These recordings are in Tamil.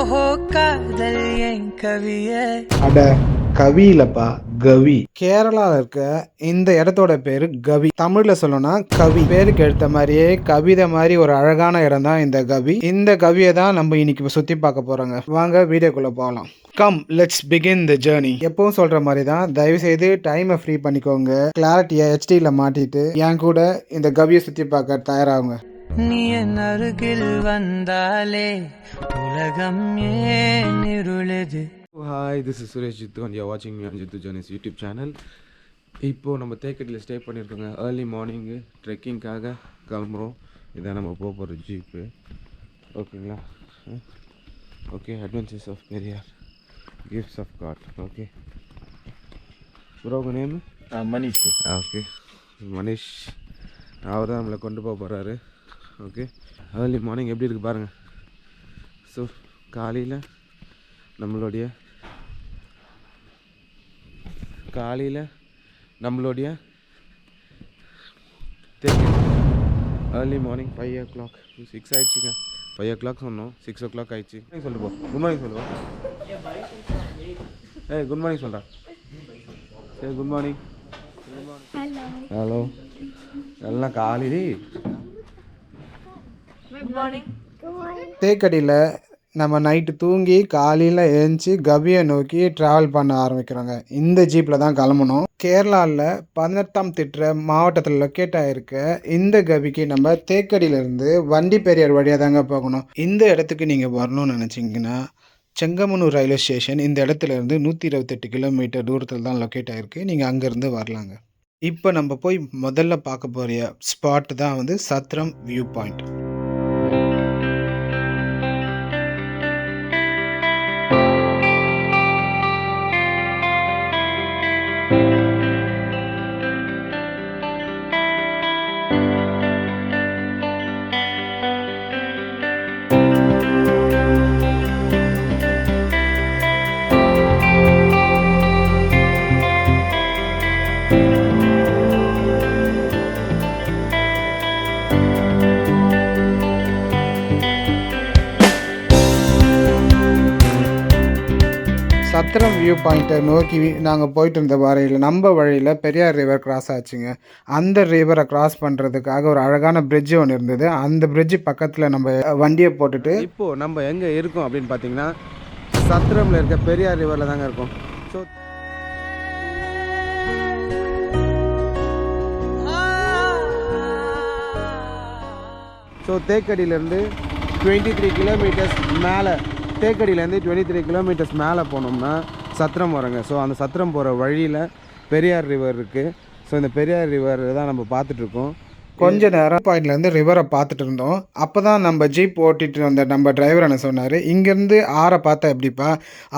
ஓஹோ காதல் என் கவியே. அட கவி இல்லப்பா, கவி. கேரளாவில் இருக்க இந்த இடத்தோட பேரு கவி. தமிழ்ல சொல்லணும்னா கவி. பேருக்கு எடுத்த மாதிரியே கவிதை மாதிரி ஒரு அழகான இடம் தான் இந்த கவி. இந்த கவியை தான் நம்ம இன்னைக்கு சுத்தி பார்க்க போறோங்க. வாங்க வீடியோக்குள்ள போகலாம். Come let's begin the journey. எப்பவும் சொல்ற மாதிரி தான், தயவு செய்து டைமை ஃப்ரீ பண்ணிக்கோங்க. கிளாரிட்டியை ஹெச்டியில் மாட்டிட்டு என் கூட இந்த கவியை சுத்தி பார்க்க தயாராகுங்க. நீ என் அருகில் வந்தாலே உலகம் ஏன் இருளுது. Hi, this is Suresh Jittu and you're watching me on Jittu Journeys YouTube channel. இப்போது நம்ம தேக்கடியில் ஸ்டே பண்ணியிருக்கோங்க. ஏர்லி மார்னிங்கு ட்ரெக்கிங்காக கிளம்புறோம். இதான் நம்ம போக போகிற ஜீப்பு. ஓகேங்களா? Okay, adventures of Periyar, gifts of God. Okay bro, உங்கள் நேம்? மனிஷ். ஓகே, மனிஷ். அவர் தான் நம்மளை கொண்டு போக போகிறாரு. ஓகே, ஏர்லி மார்னிங் எப்படி இருக்குது பாருங்கள். ஸோ காலையில் நம்மளுடைய ஏர்லி மார்னிங் 5 o'clock 6 ஆயிடுச்சுங்க. 5 o'clock சொன்னோம், 6 o'clock ஆயிடுச்சு. சொல்லுவோம் குட் மார்னிங் சொல்லுவோம். குட் மார்னிங் சொல்கிறா. சரி, குட் மார்னிங். ஹலோ எல்லாம் காலையிலே தேக்கடியில் நம்ம நைட்டு தூங்கி காலையில் எழுந்துச்சி கவியை நோக்கி ட்ராவல் பண்ண ஆரம்பிக்கிறோங்க. இந்த ஜீப்பில் தான் கிளம்பணும். கேரளாவில் 18ஆம் திட்ட மாவட்டத்தில் லொக்கேட் ஆகிருக்க இந்த கவிக்கு நம்ம தேக்கடியிலேருந்து வண்டி பெரியார் வழியாக தாங்க போகணும். இந்த இடத்துக்கு நீங்கள் வரணும்னு நினச்சிங்கன்னா செங்கமனூர் ரயில்வே ஸ்டேஷன் இந்த இடத்துலேருந்து 128 கிலோமீட்டர் தூரத்தில் தான் லொக்கேட் ஆகிருக்கு. நீங்கள் அங்கேருந்து வரலாங்க. இப்போ நம்ம போய் முதல்ல பார்க்க போகிற ஸ்பாட் தான் வந்து சத்ரம் வியூ பாயிண்ட். சத்திரம் வியூ பாயிண்ட்டை நோக்கி நாங்கள் போயிட்டு இருந்த வழியில் பெரியார் ரிவர் கிராஸ் ஆச்சுங்க. அந்த ரிவரை கிராஸ் பண்ணுறதுக்காக ஒரு அழகான பிரிட்ஜு ஒன்று இருந்தது. அந்த பிரிட்ஜு பக்கத்தில் நம்ம வண்டியை போட்டுட்டு இப்போது நம்ம எங்கே இருக்கோம் அப்படின்னு பார்த்தீங்கன்னா சத்திரமில் இருக்க பெரியார் ரிவரில் தாங்க இருக்கோம். ஸோ தேக்கடியிலேருந்து 23 கிலோமீட்டர்ஸ் மேலே, தேக்கடியிலேருந்து 23 கிலோமீட்டர்ஸ் மேலே போனோம்னா சத்திரம் வரோங்க. ஸோ அந்த சத்திரம் போகிற வழியில் பெரியார் ரிவர் இருக்குது. ஸோ இந்த பெரியார் ரிவர் தான் நம்ம பார்த்துட்ருக்கோம். கொஞ்ச நேரம் பாயிண்ட்லேருந்து ரிவரை பார்த்துட்டு இருந்தோம். அப்போ தான் நம்ம ஜீப் ஓட்டிகிட்டு வந்த நம்ம டிரைவர் என்ன சொன்னார், இங்கேருந்து ஆறை பார்த்தா எப்படிப்பா,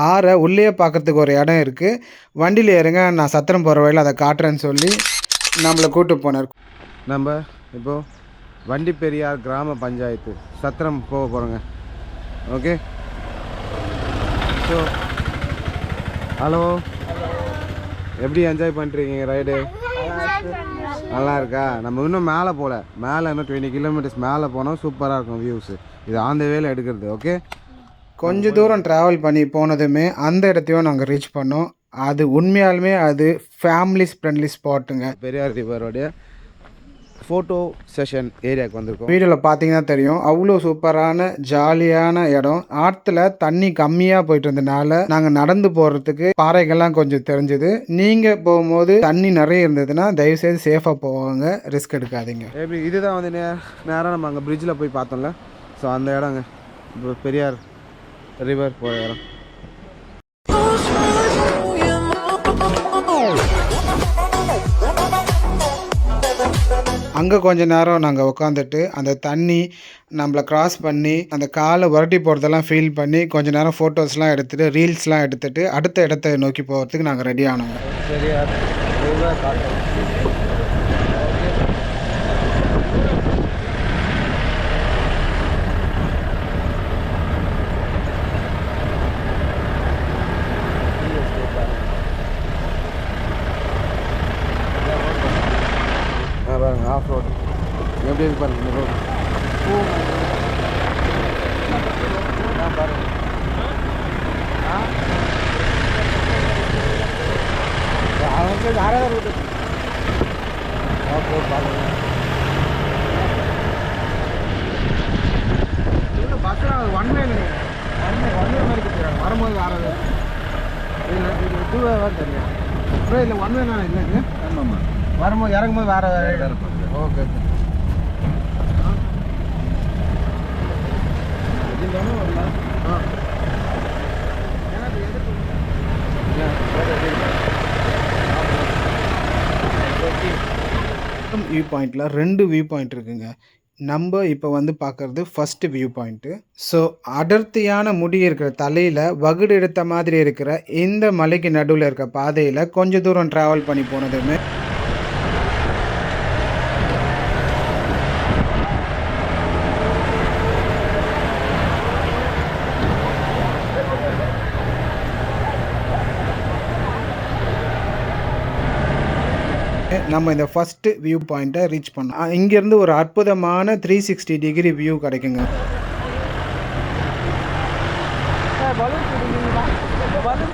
ஆறை உள்ளே பார்க்கறதுக்கு ஒரு இடம் இருக்குது, வண்டியில் ஏறுங்க, நான் சத்திரம் போகிற வழியில் அதை காட்டுறேன்னு சொல்லி நம்மளை கூப்பிட்டு போனார். நம்ம இப்போது வண்டி பெரியார் கிராம பஞ்சாயத்து சத்திரம் போக போகிறோங்க. ஓகே, ஸோ ஹலோ, எப்படி என்ஜாய் பண்ணுறீங்க ரைடு? நல்லா இருக்கா? நம்ம இன்னும் மேலே போகல, மேலே இன்னும் 20 கிலோமீட்டர்ஸ் மேலே போனால் சூப்பராக இருக்கும் வியூஸு. இது ஆன் த வேல எடுக்கிறது. ஓகே, கொஞ்சம் தூரம் ட்ராவல் பண்ணி போனதுமே அந்த இடத்தையும் நாங்கள் ரீச் பண்ணோம். அது உண்மையாலுமே அது ஃபேமிலி ஃப்ரெண்ட்லி ஸ்பாட்டுங்க. பெரியார் ரிவரோடைய ஃபோட்டோ செஷன் ஏரியாவுக்கு வந்திருக்கோம். வீடியோவில் பார்த்தீங்கன்னா தெரியும், அவ்வளோ சூப்பரான ஜாலியான இடம். ஆற்றுல தண்ணி கம்மியாக போயிட்டு இருந்ததுனால நாங்கள் நடந்து போகிறதுக்கு பாறைகள்லாம் கொஞ்சம் தெரிஞ்சுது. நீங்கள் போகும்போது தண்ணி நிறைய இருந்ததுன்னா தயவுசெய்து சேஃபாக போவாங்க, ரிஸ்க் எடுக்காதீங்க. எப்படி இதுதான் வந்து நேராக நம்ம அங்கே பிரிட்ஜில் போய் பார்த்தோம்ல, ஸோ அந்த இடங்க இப்போ பெரியார் ரிவர் போகிற இடம். அங்கே கொஞ்ச நேரம் நாங்கள் உட்காந்துட்டு அந்த தண்ணி நம்மளை க்ராஸ் பண்ணி அந்த காலை வரட்டி போகிறதெல்லாம் ஃபீல் பண்ணி கொஞ்ச நேரம் ஃபோட்டோஸ்லாம் எடுத்துகிட்டு ரீல்ஸ்லாம் எடுத்துகிட்டு அடுத்த இடத்த நோக்கி போகிறதுக்கு நாங்கள் ரெடி ஆனோங்க. பெரியார் ரிவர் காட்டும். பாருங்க ஆஃப் ரோடு எப்படி இருக்கு பாருங்க இந்த ரோடு. பாருங்க ஆறாவது ரூட்டு. ஓகே பாருங்க. பஸ்ஸில் ஒன்வே மாதிரி கொடுத்துருக்காங்க. வரும்போது ஆறாவது இல்லை, இது 2 hour தெரியும். அப்புறம் இல்லை ஒன்வே தானே இல்லைங்க. ஆமாம்மா, வரும்போது இறங்கும்போது வேறு இருக்கும். ஓகே வியூ பாயிண்டில் 2 வியூ பாயிண்ட் இருக்குங்க. நம்ம இப்போ வந்து பார்க்குறது ஃபஸ்ட்டு வியூ பாயிண்ட்டு. ஸோ அடர்த்தியான முடி இருக்கிற தலையில் வகுடு எடுத்த மாதிரி இருக்கிற இந்த மலைக்கு நடுவில் இருக்க பாதையில் கொஞ்சம் தூரம் ட்ராவல் பண்ணி போனதுமே நம்ம இந்த ஃபஸ்ட்டு வியூ பாயிண்ட்டை ரீச் பண்ணோம். இங்கேருந்து ஒரு அற்புதமான 360 டிகிரி வியூ கிடைக்குங்க. பலூன்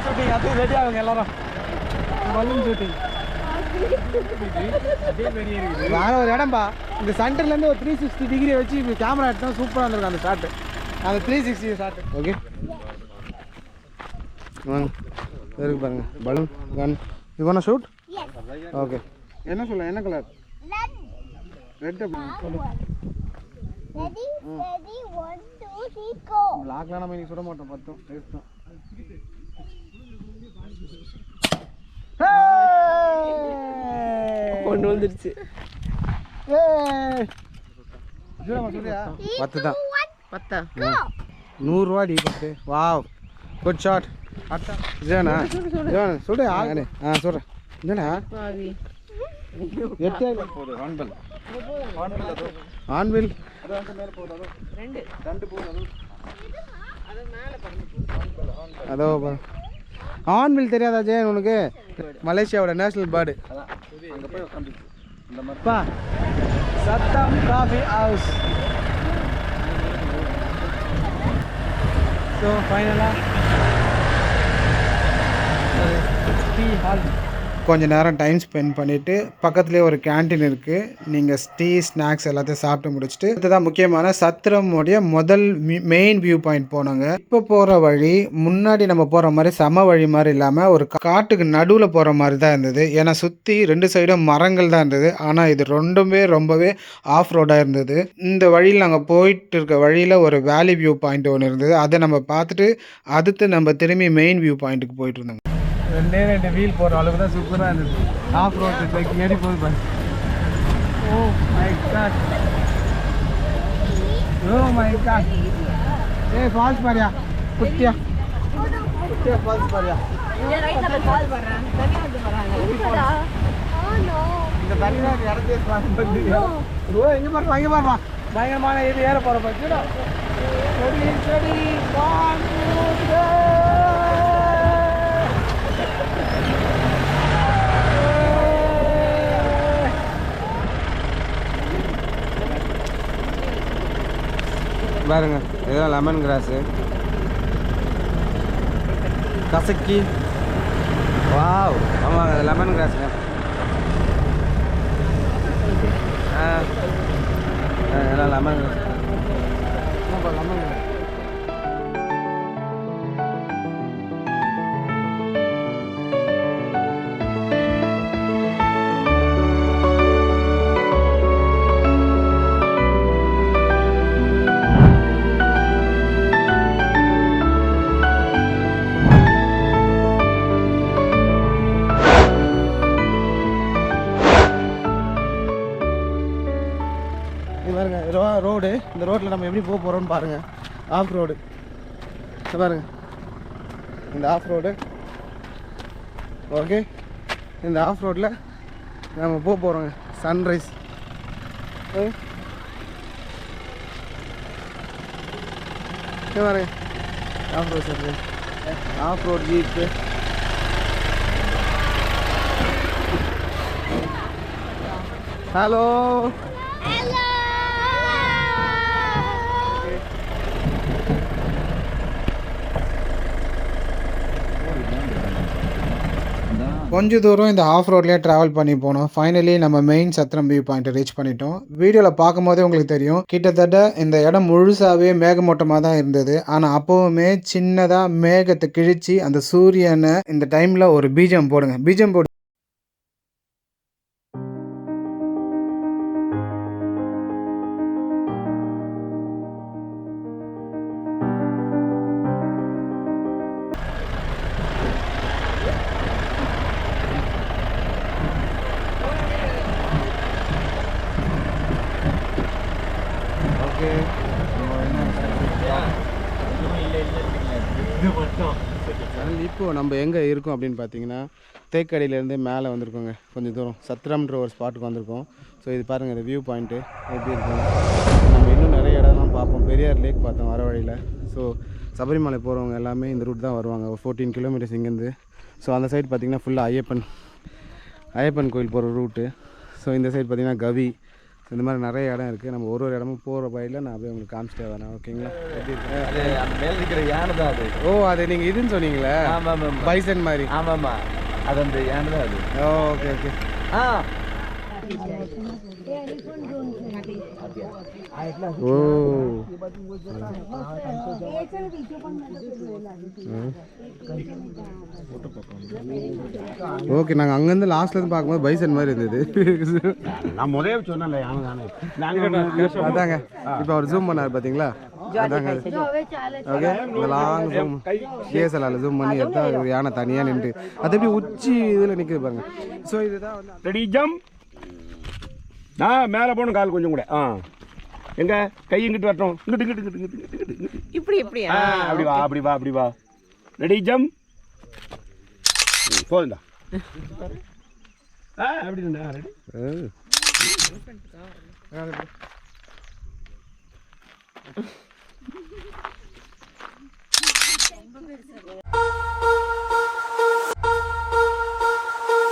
ஷூட்டிங் அது ரெடி ஆகுங்க எல்லாரும். பலூன் ஷூட்டிங் வேற ஒரு இடம்பா. இந்த சென்டர்லேருந்து ஒரு 360 டிகிரி வச்சு இப்போ கேமரா எடுத்தால் சூப்பராக இருந்திருக்கும் அந்த ஷாட்டு. அந்த 360 ஷாட்டு. ஓகே வாங்க இருக்கு பாருங்க. Balloon gun you want shoot? Okay. என்ன சொல்ல, என்ன colour? Red. Ready ready 1 2 3 go. லாக்லாம் நம்ம இன்னைக்கு சுட மாட்டோம், பத்தும் வேஸ்ட் தான். ஒன்று வந்துருச்சு. பத்து தான். 100 ரூபாடி பத்து. Wow good shot. ஜேனா ஜேனா சுடு. சொல்கிறேன் என்னடா ஆன்வில் அதோ ஆன்வில் தெரியாதா ஜெயன் உனக்கு? மலேசியாவோட நேஷனல் பேர்டு. சத்தம் காஃபி ஹவுஸ். ஸோ ஃபைனலாக டீ ஹால் கொஞ்ச நேரம் டைம் ஸ்பெண்ட் பண்ணிவிட்டு பக்கத்துலேயே ஒரு கேன்டீன் இருக்குது. நீங்கள் டீ ஸ்நாக்ஸ் எல்லாத்தையும் சாப்பிட்டு முடிச்சுட்டு இதுதான் முக்கியமான சத்திரமுடைய முதல் மெயின் வியூ பாயிண்ட் போனாங்க. இப்போ போகிற வழி முன்னாடி நம்ம போகிற மாதிரி சம வழி மாதிரி இல்லாமல் ஒரு காட்டுக்கு நடுவில் போகிற மாதிரி தான் இருந்தது. ஏன்னா சுற்றி 2 சைடும் மரங்கள் தான் இருந்தது. ஆனால் இது ரொம்பவே ஆஃப் ரோடாக இருந்தது. இந்த வழியில் நாங்கள் போயிட்டு இருக்க வழியில் ஒரு வேலி வியூ பாயிண்ட் ஒன்று இருந்தது. அதை நம்ம பார்த்துட்டு அடுத்து நம்ம திரும்பி மெயின் வியூ பாயிண்ட்டுக்கு போயிட்டு இருந்தாங்க. 2 வீல் போகிற அளவுக்கு தான் சூப்பராக இருந்தது. ஆஃப் ரோட் பைக் ஏறி போகுது பாரு. Oh my God, oh my God. Falls பாரியா குட்டியா ஃபால்ஸ் பாரியா. இந்த தண்ணி இடத்தே எங்கே பாருவா, எங்கே பாருவா. பயங்கரமான இது ஏற போகிற பாரு. பாருங்க இதுதான் லெமன் கிராஸு கசக்கி. வாவ் ஆமாங்க அது லெமன் கிராஸுங்க. எல்லாம் lemon grass. Lemon grass road. இந்த ரோட்டில் நம்ம எப்படி போக போகிறோம்னு பாருங்கள். ஆஃப் ரோடு பாருங்கள். இந்த ஆஃப் ரோடு ஓகே. இந்த ஆஃப் ரோட்டில் நம்ம போக போகிறோங்க. சன்ரைஸ் பாருங்க. Off road sunrise, off road jeep. Hello கொஞ்சம் தூரம் இந்த ஆஃப் ரோட்லேயே ட்ராவல் பண்ணி போனோம். ஃபைனலி நம்ம மெயின் சத்திரம் வியூ பாயிண்ட் ரீச் பண்ணிட்டோம். வீடியோவில் பார்க்கும்போதே உங்களுக்கு தெரியும், கிட்டத்தட்ட இந்த இடம் முழுசாகவே மேகமூட்டமாக தான் இருந்தது. ஆனால் அப்போவுமே சின்னதாக மேகத்தை கிழிச்சு அந்த சூரியனை இந்த டைமில் ஒரு பீஜம் போடுங்க, பீஜம் போடு. ஓகே, இப்போ நம்ம எங்கே இருக்கோம் அப்படின்னு பார்த்தீங்கன்னா, தேக்கடியிலேருந்து மேலே வந்திருக்கோங்க. கொஞ்சம் தூரம் சத்திரம்ன்ற ஒரு ஸ்பாட்டுக்கு வந்திருக்கோம். ஸோ இது பாருங்கள், இந்த வியூ பாயிண்ட்டு எப்படி இருக்குங்க. நம்ம இன்னும் நிறைய இடம்லாம் பார்ப்போம். பெரியார் லேக் பார்த்தோம் வர வழியில். ஸோ சபரிமலை போகிறவங்க எல்லாமே இந்த ரூட் தான் வருவாங்க, ஒரு 14 கிலோமீட்டர்ஸ் இங்கேருந்து. ஸோ அந்த சைடு பார்த்திங்கன்னா ஃபுல்லாக ஐயப்பன் கோயில் போகிற ரூட்டு. ஸோ இந்த சைடு பார்த்திங்கன்னா கவி, இந்த மாதிரி நிறைய இடம் இருக்குது. நம்ம ஒரு இடமும் போகிற வழியில் நான் அப்படியே உங்களுக்கு காமிச்சிட்டே வரேன். ஓகேங்களா? எப்படி இருக்கு? அந்த மேலே இருக்கிற யானை தான் அது. ஓ, அது நீங்கள் இதுன்னு சொன்னீங்களே, ஆமாம் பைசன் மாதிரி. ஆமாம்மா, அது அந்த யானை தான் அது. Okay okay. ஓ ஓகே, நாங்கள் அங்கேருந்து லாஸ்ட்லேருந்து பார்க்கும்போது பைசன் மாதிரி இருந்தது. நான் முதல்ல சொன்னேன்ல யானை தானே. அதாங்க, இப்போ அவர் ஜூம் பண்ணார் பார்த்தீங்களா? அதாங்க ஓகே, இந்த லாங் ஜூம் கேஎஸ்எல்ஆரில் ஜூம் பண்ணி எடுத்தால் ஒரு யானை தனியாக நின்று அது எப்படி உச்சி இதில் நிற்குது பாருங்க. ஸோ இதுதான் வந்து ரெடி ஜம்ப். நான் மேலே போகணும், கால் கொஞ்சம் கூட. எங்க கை இங்கிட்டு வரட்டும். இங்கிட்டு இப்படி இப்படியா? அப்படி வா. Ready jump. போதுண்டா. அப்படி ரெடி.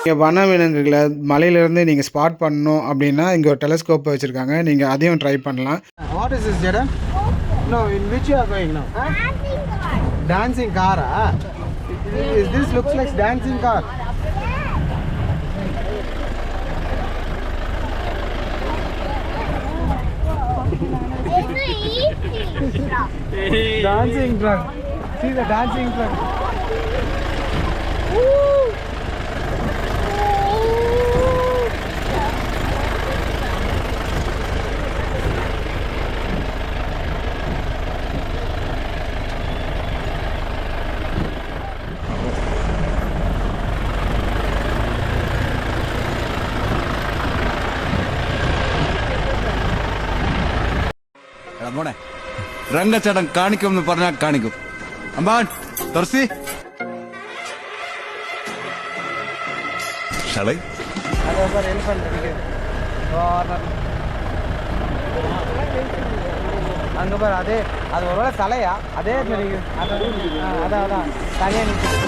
இங்கே வனவிலங்குகளை மலையிலேருந்து நீங்கள் ஸ்பாட் பண்ணணும் அப்படின்னா இங்கே ஒரு டெலஸ்கோப் வச்சுருக்காங்க, நீங்கள் அதையும் ட்ரை பண்ணலாம். வாட் இஸ் திஸ் ஜெடன்? No, in which you are going now? Dancing காரா? Is this looks like dancing car? Dancing truck. See the dancing truck. മോനെ രംഗച്ചടം കാണിക്കുമെന്ന് പറഞ്ഞാൽ കാണിക്കും. അമ്പാൻ തുറസി ഷളൈ அங்கே பாரு, அதே அது ஒரு வேளை தலையா அதே அதான் தனியாக நிற்குது.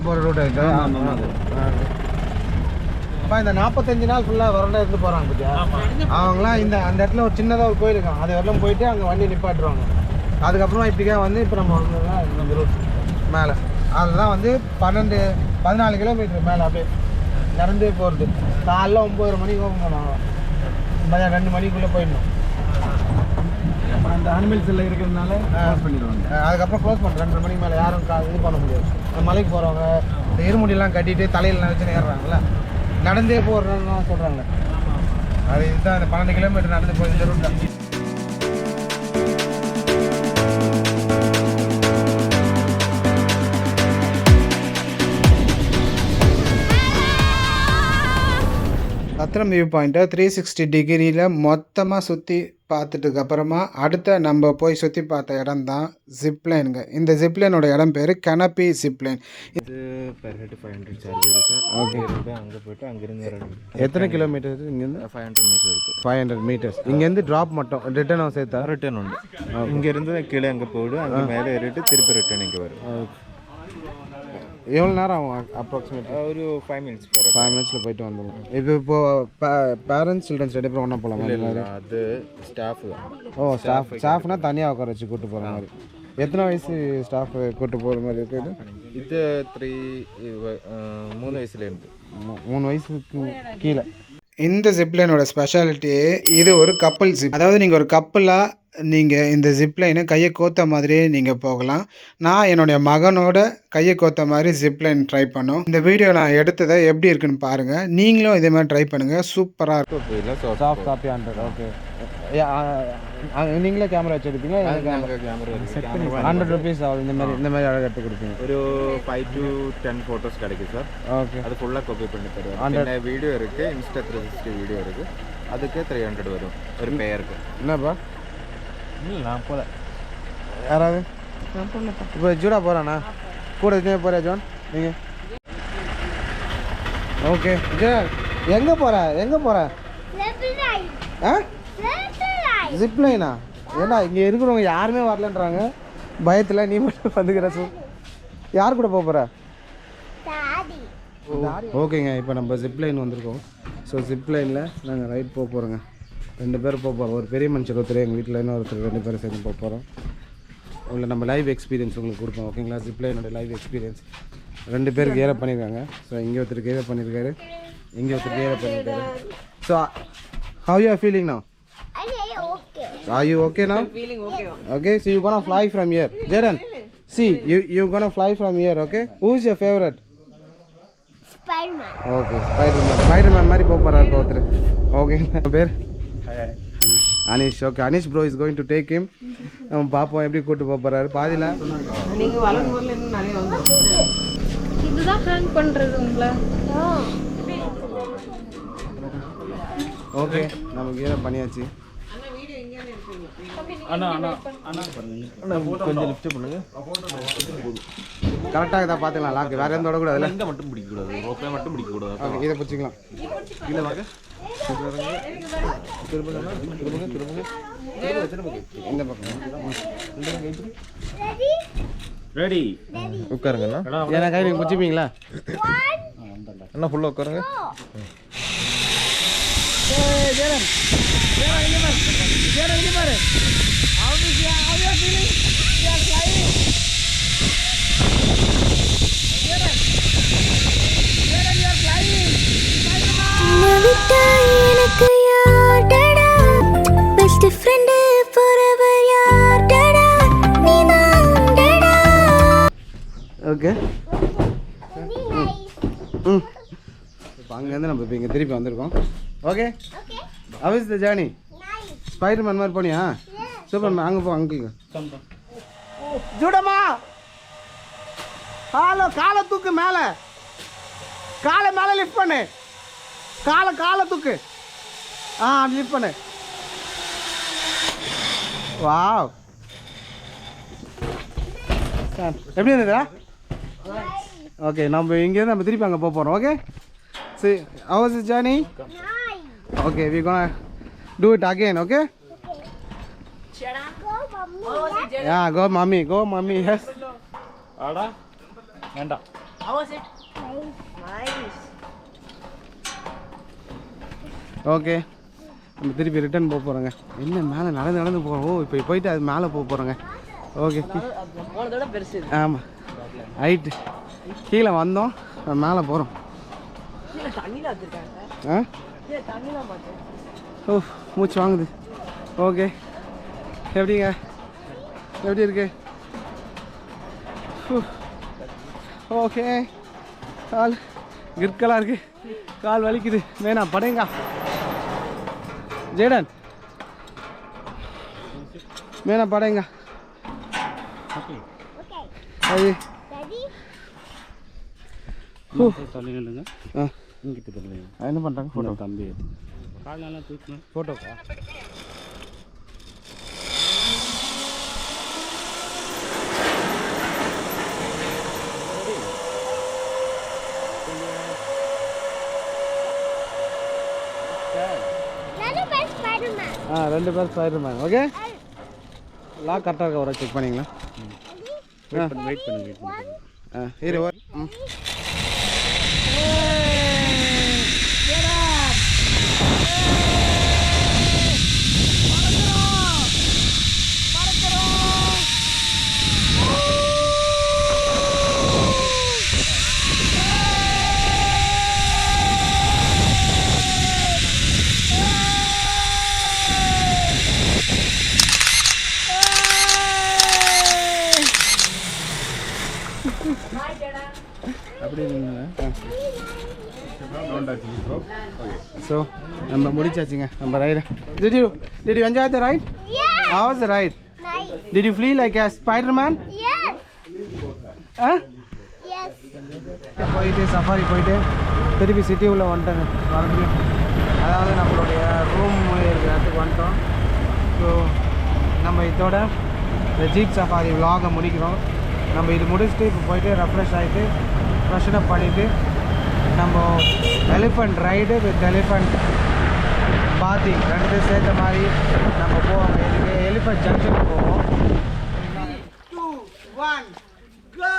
போகிற ரூட் இருக்கு. அப்போ இந்த 45 நாள் ஃபுல்லாக வரண்டா இருந்து போகிறாங்க பத்தியா, அவங்களாம் அந்த இடத்துல ஒரு சின்னதாக ஒரு கோயில் இருக்கும், அது வரலாம் போயிட்டு அங்கே வண்டி நிப்பாட்டுருவாங்க. அதுக்கப்புறமா இப்படிக்கா வந்து இப்போ நம்ம இந்த ரூட் மேலே அதுதான் வந்து 14 கிலோமீட்டர் மேலே அப்படியே நடந்தே போகிறது. காலைல 9:30 மணிக்கு போகணும், மதியம் 2 மணிக்குள்ளே போயிடணும். அந்த அனிமல்ஸ் எல்லாம் இருக்கிறதுனால பண்ணிடுவாங்க. அதுக்கப்புறம் க்ளோஸ் பண்ணுறோம். 2:30 மணிக்கு மேலே யாரும் இது பண்ண முடியாது. மலைக்கு போகிறவங்க இந்த இருமுடியெல்லாம் கட்டிட்டு தலையில் நினச்சி ஏறுறாங்களே, நடந்தே போடுறோன்னு சொல்கிறாங்க. அது இதுதான் இந்த 12 கிலோமீட்டர் நடந்து போய் இந்த ரூட். சத்திரம் வியூ பாயிண்ட்டை 360 டிகிரியில் மொத்தமாக சுற்றி பார்த்துட்டுக்கு அப்புறமா அடுத்த நம்ம போய் சுற்றி பார்த்த இடம் தான் ஜிப்லைனுங்க. இந்த ஜிப்லைனோட இடம் பேர் கனப்பி ஜிப்லைன். இது பெர் ஹெட் 500 சார்ஜ் இருக்குது சார். ஓகே, அங்கே போய்ட்டு அங்கேருந்து எத்தனை கிலோமீட்டர் இங்கேருந்து? 500 மீட்டர் இருக்குது. 500 மீட்டர்ஸ். இங்கேருந்து ட்ராப் மட்டும், ரிட்டர்ன் சேர்த்தா? ரிட்டர்ன் உண்டு. இங்கேருந்து கீழே அங்கே போய்டும், அங்கே மேலே ஏறிட்டு திருப்பி ரிட்டர்ன் இங்கே வரும். எவ்வளோ நேரம் ஆகும் அப்ராக்சிமேட்டாக? ஒரு 5 மினிட்ஸ் போகிறோம். 5 மினிட்ஸில் போயிட்டு வந்துடும். இது இப்போது பேரண்ட்ஸ் சில்ட்ரன்ஸ் ரெடி பண்ண ஒன்றா போகலாம். அது ஸ்டாஃப். ஓ, ஸ்டாஃப்னா தனியாக உட்கார வச்சு கூப்பிட்டு போகிற மாதிரி. எத்தனை வயசு ஸ்டாஃப் கூப்பிட்டு போகிற மாதிரி இருக்குது? இது 3 வயசுலேருந்து 3 வயசுக்கு கீழே. இந்த ஜிப்லைனோட ஸ்பெஷாலிட்டி இது ஒரு கப்பல் ஜிப். அதாவது நீங்கள் ஒரு கப்பலாக நீங்கள் இந்த ஜிப்லைனை கையை கோத்த மாதிரியே நீங்கள் போகலாம். நான் என்னுடைய மகனோட கையை கோத்த மாதிரி ஜிப்லைன் ட்ரை பண்ணோம். இந்த வீடியோ நான் எடுத்ததை எப்படி இருக்குன்னு பாருங்கள். நீங்களும் இதே மாதிரி ட்ரை பண்ணுங்கள், சூப்பராக இருக்கும். Soft coffee 100. ஓகே, நீங்களே கேமரா வச்சு எடுப்பீங்களா? கேமரா 100 ருபீஸ் ஆகும். இந்த மாதிரி அழகாக எடுத்து கொடுப்பீங்க. ஒரு 5 to 10 ஃபோட்டோஸ் கிடைக்கும் சார். ஓகே, அது ஃபுல்லாக காப்பி பண்ணி தருவோம். வீடியோ இருக்குது, இன்ஸ்டா 360 வீடியோ இருக்குது, அதுக்கு 300 வரும் ஒரு பேருக்கு. என்னப்பா? இல்லை, நான் போகல. யாராவது? நான் போகல. இப்போ ஜூடா போகிறாண்ணா கூட போகிறேன் ஜோன் நீங்கள்? ஓகே ஜோன், எங்கே போகிற? ஆ, ஜிப்லைனா? ஏன்னா இங்கே இருக்கிறவங்க யாருமே வரலன்றாங்க. பயத்தில் நீ மட்டும் வந்துக்கிற. யார் கூட போகிற? ஓகேங்க, இப்போ நம்ம ஜிப்லைன் வந்திருக்கோம். ஸோ ஜிப்லைனில் நாங்கள் ரைட் போகிறோங்க. 2 பேர் போகிறோம். ஒரு பெரிய மனுஷர் ஒருத்தர், எங்கள் வீட்டில் இன்னும் ஒருத்தர், 2 பேரும் சேர்ந்து போகிறோம். உங்களை நம்ம லைவ் எக்ஸ்பீரியன்ஸ் உங்களுக்கு கொடுப்போம். ஓகேங்களா? ஜிப்லைனோட லைவ் எக்ஸ்பீரியன்ஸ் 2 பேருக்கு ஏற பண்ணியிருக்காங்க. ஸோ இங்கே ஒருத்தருக்கு ஏற பண்ணியிருக்காரு, இங்கே ஒருத்தருக்கு ஏற பண்ணியிருக்காரு. So how you are feeling now? Are you okay now? Feeling okay. Okay, so you gonna fly from here. Jaden, see, you gonna fly from here, okay? Who is your favorite? Spider-Man. Okay, Spider-Man மாதிரி போறாரு ஒருத்தர். ஓகே, பேர் Anish. Okay, Anish bro is going to take him. நம்ம பாப்போம் எப்படி கூட்டு போறாரு. பாதியில நீங்க வளரும் போல இன்னும் நிறைய வந்து இதுதான் ஹேங் பண்றது உங்கள. ஓகே, நமக்கு ஏற பண்ணியாச்சு. கொஞ்சம் லிஃப்ட் பண்ணுங்க. கரெக்டாக இதை பார்த்துக்கலாம். லாக்கு வேறு எந்த விடக்கூடாது. இங்கே மட்டும் பிடிக்கக்கூடாது, ரோப்பை மட்டும் பிடிக்கக்கூடாது. ஓகே, இதை பிடிச்சிக்கலாம். கீழே வாங்க, திரும்புங்க. இந்த பக்கம் ரெடி உட்காருங்கண்ணா. ஏன்னா கை நீங்கள் பிடிச்சிப்பீங்களா? அண்ணா ஃபுல்லாக உட்காருங்க. ஓகே, இப்போ அங்கேருந்து நம்ம இப்போ இங்கே திருப்பி வந்திருக்கோம். Okay, how is the journey? Spiderman மாதிரி போனியா? சூப்பர். அங்கே போ, அங்கிள் ஜூடமா. ஹலோ, காலை தூக்கு மேலே, காலை மேலே லிஃப்ட் பண்ணு. காலை தூக்கு. ஆ, லிஃப்ட் பண்ணு. வாவ், எப்படி இருந்ததா? ஓகே, நம்ம இங்கேருந்து நம்ம திருப்பி அங்கே போகிறோம். Okay, see how was the journey? Okay, we gonna do it again. Okay, yeah, go mommy. Yes. ஆடா வேண்டாம். How was it? Nice. Okay, நம்ம திருப்பி ரிட்டர்ன் போக போகிறோங்க. என்ன மேலே நடந்து போகிறோம். ஓ, இப்போ போயிட்டு அது மேலே போக போகிறோங்க. ஓகே, போனதோட பெருசு. ஆமாம், ரைட்டு. கீழே வந்தோம், மேலே போகிறோம். தண்ணியில் வச்சுருக்காங்க. ஆ, தண்ணிலாம் பார்த்தேன். ஓ, மூச்சு வாங்குது. ஓகே, எப்படிங்க, எப்படி இருக்கு? ஓகே, கால் கிற்கலாக இருக்கு, கால் வலிக்குது. வேணா படைங்க ஜேடன், வேணா படைங்க. அது இங்கிட்டு தள்ளி என்ன பண்ணுறாங்க ஃபோட்டோ தம்பி காலெல்லாம் தூக்கணும் ஃபோட்டோக்கா ரெண்டு பேர் ஸ்பைடர்மேன் ஓகே லாக் கரெக்டாக இருக்க ஒரு செக் பண்ணிங்களா வெயிட் பண்ணுங்க இரு ஸோ நம்ம முடிச்சாச்சுங்க நம்ம ride. Did you enjoy the ride? Yeah. How was the ride? Nice. Did you feel like a Spider-Man? Yes. Huh? Yes. போயிட்டு சஃபாரி போயிட்டு திருப்பி சிட்டி உள்ள வந்துட்டேங்க மறுபடியும். அதாவது நம்மளுடைய ரூம் இருக்கிற இடத்துக்கு வந்துட்டோம். ஸோ நம்ம இதோட இந்த ஜீப் சஃபாரி vlog-ஐ முடிக்கிறோம். நம்ம இது முடிச்சுட்டு இப்போ போயிட்டு ரெஃப்ரெஷ் ஆகிட்டு ஃப்ரெஷ்ஷன் அப் பண்ணிவிட்டு நம்ம elephant ride with elephant bathing ரெண்டு சேர்த்த மாதிரி நம்ம போவோம். இதுக்கு எலிஃபண்ட் ஜங்ஷனுக்கு போவோம். 3, 2, 1 go.